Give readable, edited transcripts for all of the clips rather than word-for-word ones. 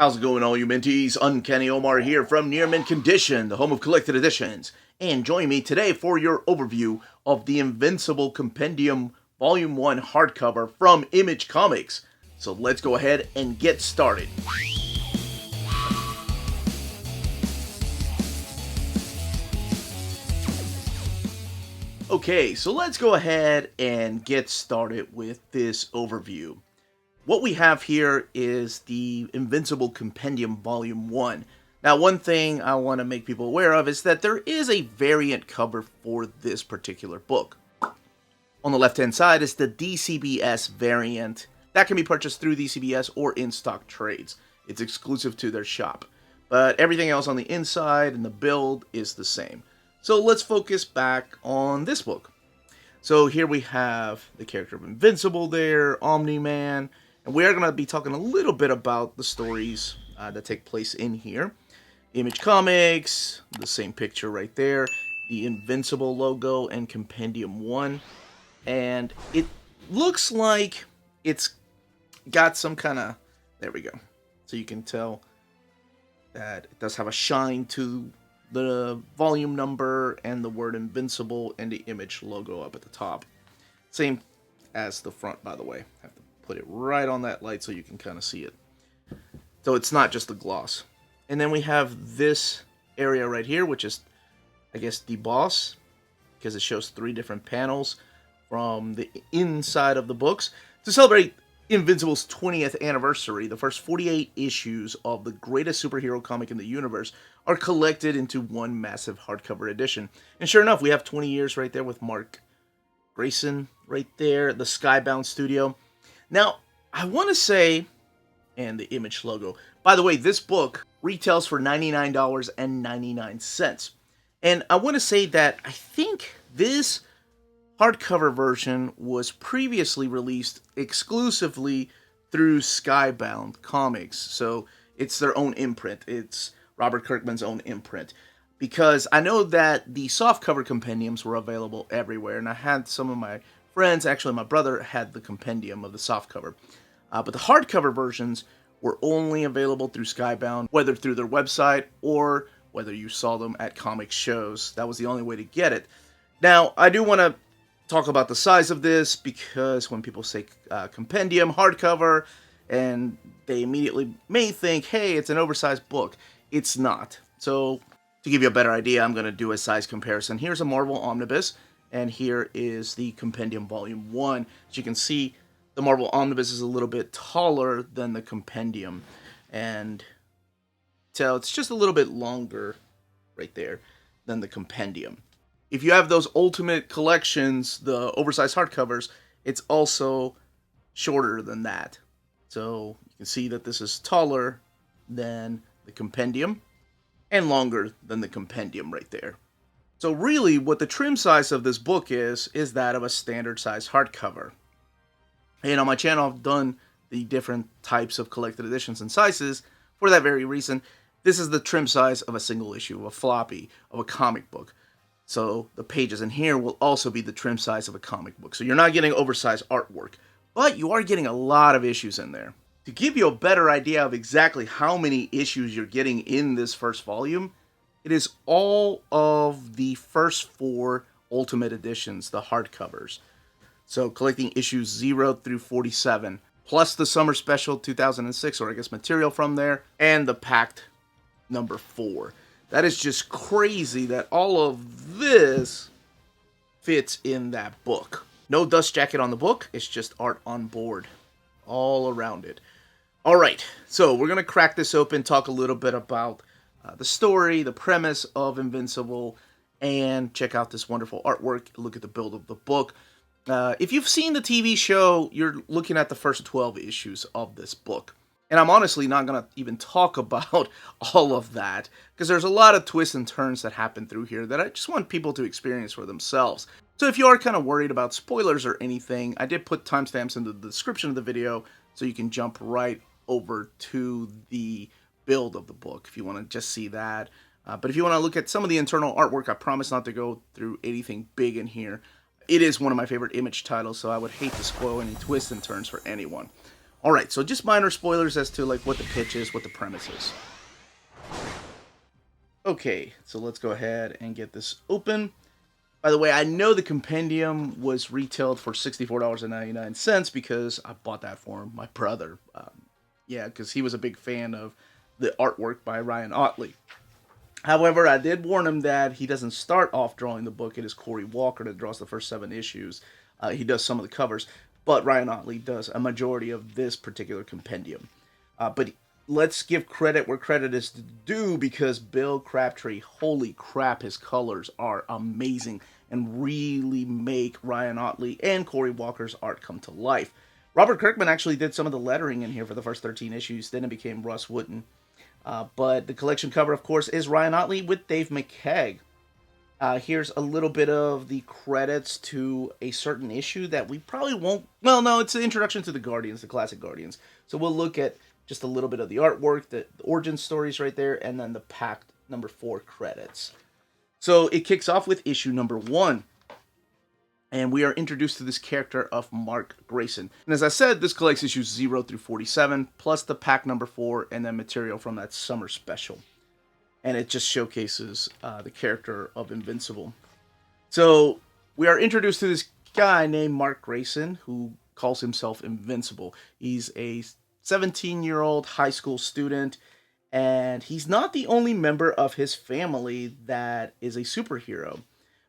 How's it going, all you minties? Uncanny Omar here from Near Mint Condition, the home of collected editions. And join me today for your overview of the Invincible Compendium Volume 1 hardcover from Image Comics. So let's go ahead and get started. Okay, so let's go ahead and get started with this overview. What we have here is the Invincible Compendium Volume 1. Now, one thing I want to make people aware of is that there is a variant cover for this particular book. On the left-hand side is the DCBS variant. That can be purchased through DCBS or in-stock trades. It's exclusive to their shop. But everything else on the inside and the build is the same. So let's focus back on this book. So here we have the character of Invincible there, Omni-Man. And we are going to be talking a little bit about the stories that take place in here. Image Comics, the same picture right there. The Invincible logo and Compendium 1. And it looks like it's got some kind of... There we go. So you can tell that it does have a shine to the volume number and the word Invincible and the Image logo up at the top. Same as the front, by the way. I have to put it right on that light so you can kind of see it. So it's not just the gloss. And then we have this area right here, which is, I guess, the boss, because it shows 3 different panels from the inside of the books. To celebrate Invincible's 20th anniversary, the first 48 issues of the greatest superhero comic in the universe are collected into one massive hardcover edition. And sure enough, we have 20 years right there with Mark Grayson right there, the Skybound studio. Now, I want to say, and the Image logo, by the way, this book retails for $99.99. And I want to say that I think this hardcover version was previously released exclusively through Skybound Comics. So it's their own imprint. It's Robert Kirkman's own imprint. Because I know that the softcover compendiums were available everywhere. And I had some of my friends, actually my brother, had the compendium of the softcover. But the hardcover versions were only available through Skybound, whether through their website or whether you saw them at comic shows. That was the only way to get it. Now, I do want to talk about the size of this, because when people say compendium, hardcover, and they immediately may think, hey, it's an oversized book. It's not. So, to give you a better idea, I'm going to do a size comparison. Here's a Marvel Omnibus, and here is the Compendium Volume 1. As you can see, the Marvel Omnibus is a little bit taller than the Compendium, and so it's just a little bit longer right there than the Compendium. If you have those Ultimate Collections, the oversized hardcovers, it's also shorter than that. So you can see that this is taller than the Compendium and longer than the Compendium right there. So really, what the trim size of this book is that of a standard size hardcover. And on my channel, I've done the different types of collected editions and sizes for that very reason. This is the trim size of a single issue, of a floppy, of a comic book. So the pages in here will also be the trim size of a comic book. So you're not getting oversized artwork, but you are getting a lot of issues in there. To give you a better idea of exactly how many issues you're getting in this first volume, it is all of the first 4 Ultimate Editions, the hardcovers. So collecting issues 0 through 47, plus the Summer Special 2006, or I guess material from there, and the Pact number 4. That is just crazy that all of this fits in that book. No dust jacket on the book, it's just art on board all around it. Alright, so we're going to crack this open, talk a little bit about the story, the premise of Invincible, and check out this wonderful artwork, look at the build of the book. If you've seen the TV show, you're looking at the first 12 issues of this book. And I'm honestly not going to even talk about all of that, because there's a lot of twists and turns that happen through here that I just want people to experience for themselves. So if you are kind of worried about spoilers or anything, I did put timestamps in the description of the video, so you can jump right over to the build of the book if you want to just see that. But if you want to look at some of the internal artwork, I promise not to go through anything big in here. It is one of my favorite Image titles, so I would hate to spoil any twists and turns for anyone. Alright, so just minor spoilers as to like what the pitch is, what the premise is. Okay, so let's go ahead and get this open. By the way, I know the compendium was retailed for $64.99 because I bought that for my brother. Yeah, because he was a big fan of the artwork by Ryan Ottley. However, I did warn him that he doesn't start off drawing the book. It is Corey Walker that draws the first 7 issues. He does some of the covers, but Ryan Ottley does a majority of this particular compendium. But let's give credit where credit is due, because Bill Crabtree, holy crap, his colors are amazing and really make Ryan Ottley and Corey Walker's art come to life. Robert Kirkman actually did some of the lettering in here for the first 13 issues, then it became Russ Wooten. But the collection cover, of course, is Ryan Ottley with Dave McKeag. Here's a little bit of the credits to a certain issue that we probably won't... Well, no, it's the introduction to the Guardians, the classic Guardians. So we'll look at just a little bit of the artwork, the origin stories right there, and then the packed number 4 credits. So it kicks off with issue number 1. And we are introduced to this character of Mark Grayson. And as I said, this collects issues 0 through 47, plus the pack number 4, and then material from that summer special. And it just showcases the character of Invincible. So we are introduced to this guy named Mark Grayson, who calls himself Invincible. He's a 17-year-old high school student, and he's not the only member of his family that is a superhero.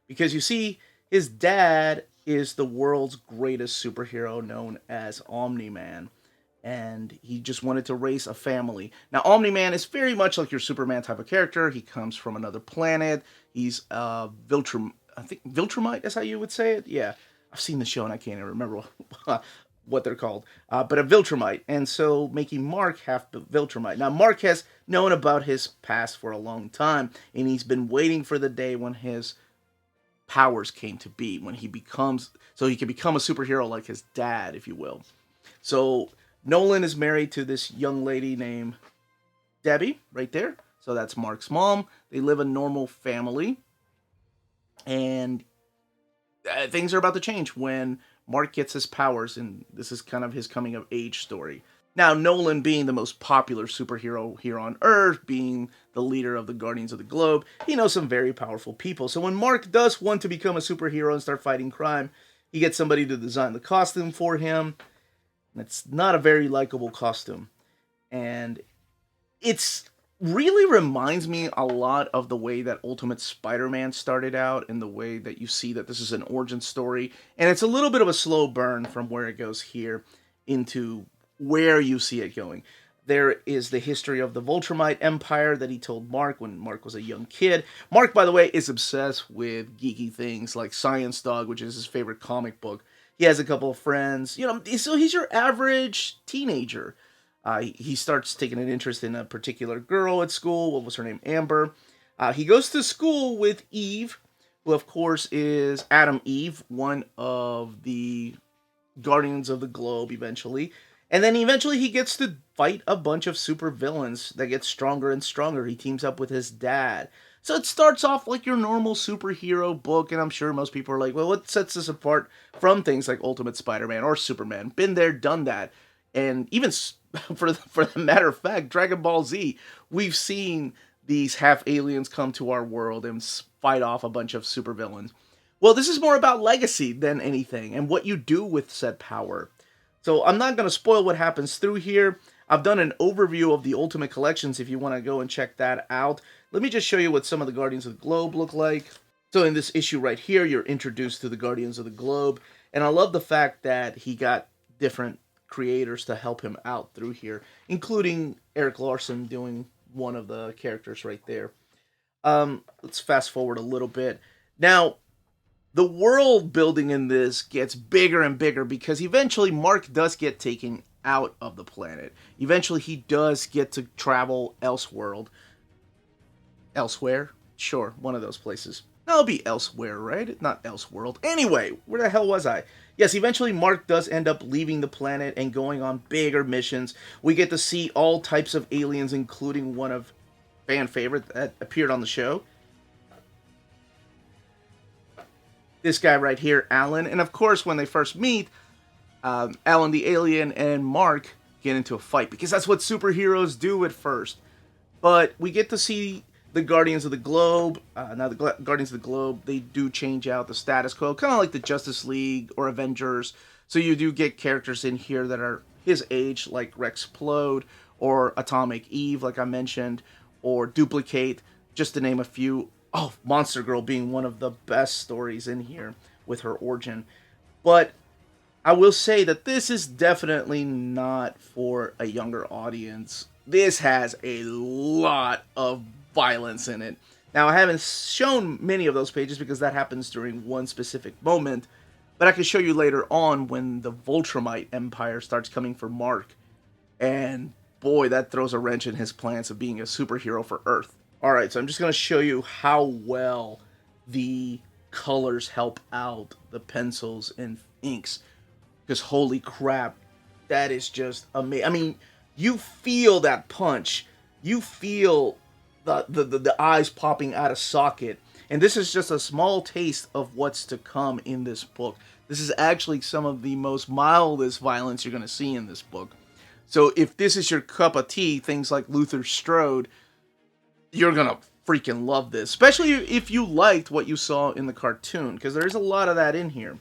Because you see, his dad is the world's greatest superhero, known as Omni-Man. And he just wanted to raise a family. Now, Omni-Man is very much like your Superman type of character. He comes from another planet. He's I think Viltrumite is how you would say it. Yeah, I've seen the show and I can't even remember what they're called. But a Viltrumite. And so making Mark half Viltrumite. Now, Mark has known about his past for a long time. And he's been waiting for the day when his powers came to be. When he becomes... So he can become a superhero like his dad, if you will. So Nolan is married to this young lady named Debbie, right there. So that's Mark's mom. They live a normal family. And things are about to change when Mark gets his powers, and this is kind of his coming of age story. Now, Nolan being the most popular superhero here on Earth, being the leader of the Guardians of the Globe, he knows some very powerful people. So when Mark does want to become a superhero and start fighting crime, he gets somebody to design the costume for him. It's not a very likable costume. And it's really reminds me a lot of the way that Ultimate Spider-Man started out, and the way that you see that this is an origin story. And it's a little bit of a slow burn from where it goes here into where you see it going. There is the history of the Viltrumite Empire that he told Mark when Mark was a young kid. Mark, by the way, is obsessed with geeky things like Science Dog, which is his favorite comic book. He has a couple of friends, so he's your average teenager. He starts taking an interest in a particular girl at school. What was her name? Amber. He goes to school with Eve, who of course is Adam Eve, one of the Guardians of the Globe eventually. And then eventually he gets to fight a bunch of super villains that get stronger and stronger. He teams up with his dad. So it starts off like your normal superhero book, and I'm sure most people are like, well, what sets this apart from things like Ultimate Spider-Man or Superman? Been there, done that. And even for the matter of fact, Dragon Ball Z, we've seen these half aliens come to our world and fight off a bunch of supervillains. Well, this is more about legacy than anything, and what you do with said power. So I'm not going to spoil what happens through here. I've done an overview of the Ultimate Collections if you want to go and check that out. Let me just show you what some of the Guardians of the Globe look like. So in this issue right here, you're introduced to the Guardians of the Globe. And I love the fact that he got different creators to help him out through here, including Eric Larson doing one of the characters right there. Let's fast forward a little bit. Now, the world building in this gets bigger and bigger because eventually Mark does get taken out of the planet. Eventually he does get to travel elsewhere. Sure, one of those places. That'll be elsewhere, right? Not Elseworld. Anyway, where the hell was I? Yes, eventually Mark does end up leaving the planet and going on bigger missions. We get to see all types of aliens, including one of fan favorite that appeared on the show. This guy right here, Alan. And of course, when they first meet, Alan the alien and Mark get into a fight, because that's what superheroes do at first. But we get to see the Guardians of the Globe. Now, the Guardians of the Globe, they do change out the status quo, kind of like the Justice League or Avengers. So you do get characters in here that are his age, like Rex Plode, or Atomic Eve, like I mentioned, or Duplicate, just to name a few. Oh, Monster Girl being one of the best stories in here with her origin. But I will say that this is definitely not for a younger audience. This has a lot of violence in it. Now, I haven't shown many of those pages because that happens during one specific moment, but I can show you later on when the Voltramite Empire starts coming for Mark. And boy, that throws a wrench in his plans of being a superhero for Earth. Alright, so I'm just going to show you how well the colors help out the pencils and inks. Because holy crap, that is just amazing. I mean, you feel that punch. You feel the eyes popping out of socket. And this is just a small taste of what's to come in this book. This is actually some of the most mildest violence you're going to see in this book. So if this is your cup of tea, things like Luther Strode, you're going to freaking love this. Especially if you liked what you saw in the cartoon, because there's a lot of that in here.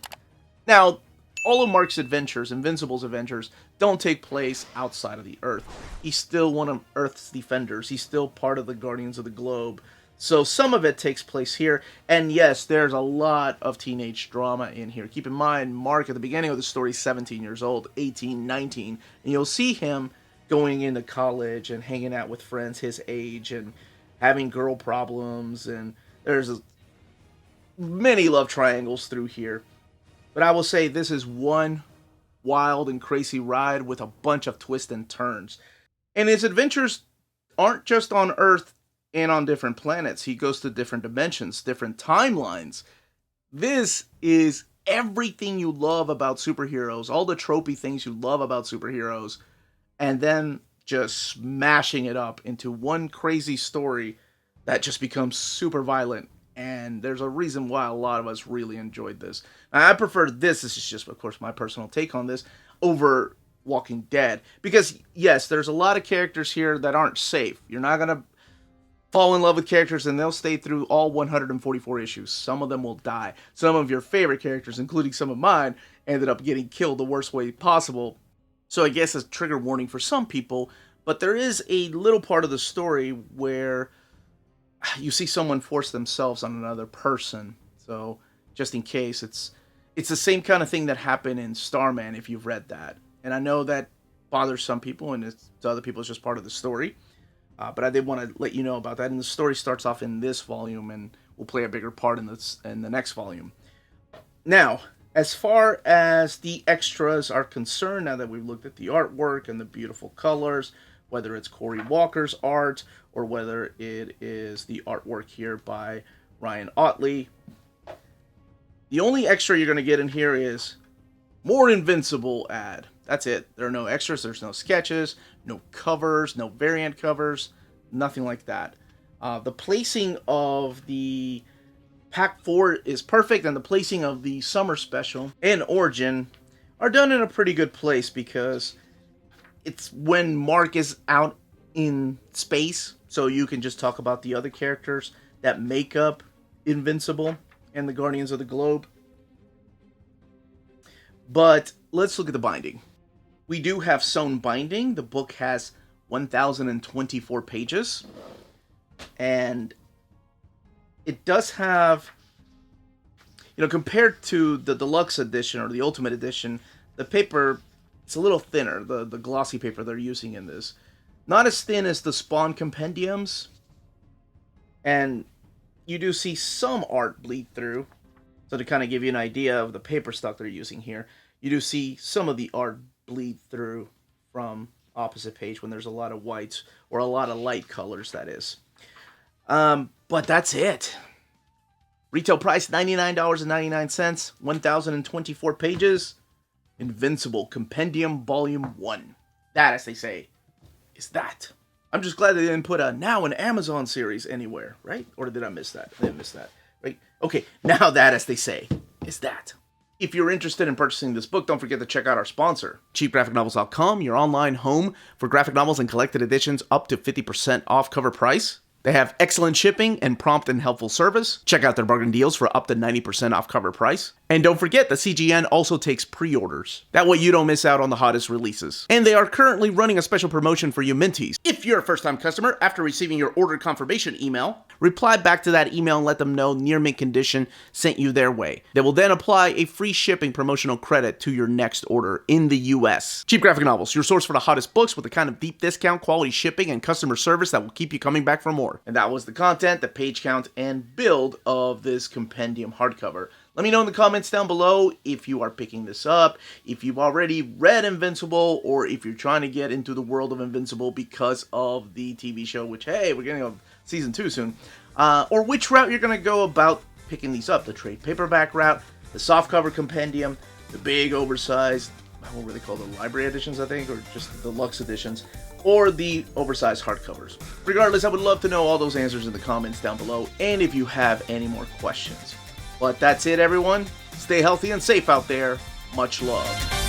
Now, all of Mark's adventures, Invincible's adventures, don't take place outside of the Earth. He's still one of Earth's defenders. He's still part of the Guardians of the Globe. So some of it takes place here. And yes, there's a lot of teenage drama in here. Keep in mind, Mark at the beginning of the story is 17 years old, 18, 19. And you'll see him going into college and hanging out with friends his age and having girl problems. And there's many love triangles through here. But I will say this is one wild and crazy ride with a bunch of twists and turns. And his adventures aren't just on Earth and on different planets. He goes to different dimensions, different timelines. This is everything you love about superheroes, all the tropey things you love about superheroes, and then just smashing it up into one crazy story that just becomes super violent. And there's a reason why a lot of us really enjoyed this. Now, I prefer this is just, of course, my personal take on this, over Walking Dead. Because, yes, there's a lot of characters here that aren't safe. You're not going to fall in love with characters and they'll stay through all 144 issues. Some of them will die. Some of your favorite characters, including some of mine, ended up getting killed the worst way possible. So I guess a trigger warning for some people. But there is a little part of the story where you see someone force themselves on another person. So, just in case, it's the same kind of thing that happened in Starman, if you've read that. And I know that bothers some people, and to other people it's just part of the story. But I did want to let you know about that. And the story starts off in this volume, and will play a bigger part in the next volume. Now, as far as the extras are concerned, now that we've looked at the artwork and the beautiful colors, whether it's Cory Walker's art or whether it is the artwork here by Ryan Ottley. The only extra you're going to get in here is more Invincible ad. That's it. There are no extras, there's no sketches, no covers, no variant covers, nothing like that. The placing of the Pack 4 is perfect, and the placing of the Summer Special and Origin are done in a pretty good place because it's when Mark is out in space, so you can just talk about the other characters that make up Invincible and the Guardians of the Globe. But let's look at the binding. We do have sewn binding. The book has 1,024 pages. And it does have, compared to the deluxe edition or the ultimate edition, the paper, it's a little thinner, the glossy paper they're using in this. Not as thin as the Spawn compendiums. And you do see some art bleed through. So to kind of give you an idea of the paper stock they're using here, you do see some of the art bleed through from opposite page when there's a lot of whites, or a lot of light colors, that is. But that's it. Retail price, $99.99, 1,024 pages. Invincible Compendium Volume 1. That, as they say, is that. I'm just glad they didn't put a now an Amazon series anywhere, right? Or did I miss that? I didn't miss that, right? Okay, now that, as they say, is that. If you're interested in purchasing this book, don't forget to check out our sponsor, cheapgraphicnovels.com, your online home for graphic novels and collected editions up to 50% off cover price. They have excellent shipping and prompt and helpful service. Check out their bargain deals for up to 90% off cover price. And don't forget, the CGN also takes pre-orders. That way you don't miss out on the hottest releases. And they are currently running a special promotion for you Minties. If you're a first-time customer, after receiving your order confirmation email, reply back to that email and let them know Near Mint Condition sent you their way. They will then apply a free shipping promotional credit to your next order in the US. Cheap Graphic Novels, your source for the hottest books with the kind of deep discount, quality shipping, and customer service that will keep you coming back for more. And that was the content, the page count, and build of this compendium hardcover. Let me know in the comments down below if you are picking this up, if you've already read Invincible, or if you're trying to get into the world of Invincible because of the TV show, which, hey, we're getting a season 2 soon, or which route you're going to go about picking these up, the trade paperback route, the softcover compendium, the big oversized, what were they called, the library editions, I think, or just the deluxe editions, or the oversized hardcovers. Regardless, I would love to know all those answers in the comments down below, and if you have any more questions. But that's it, everyone. Stay healthy and safe out there. Much love.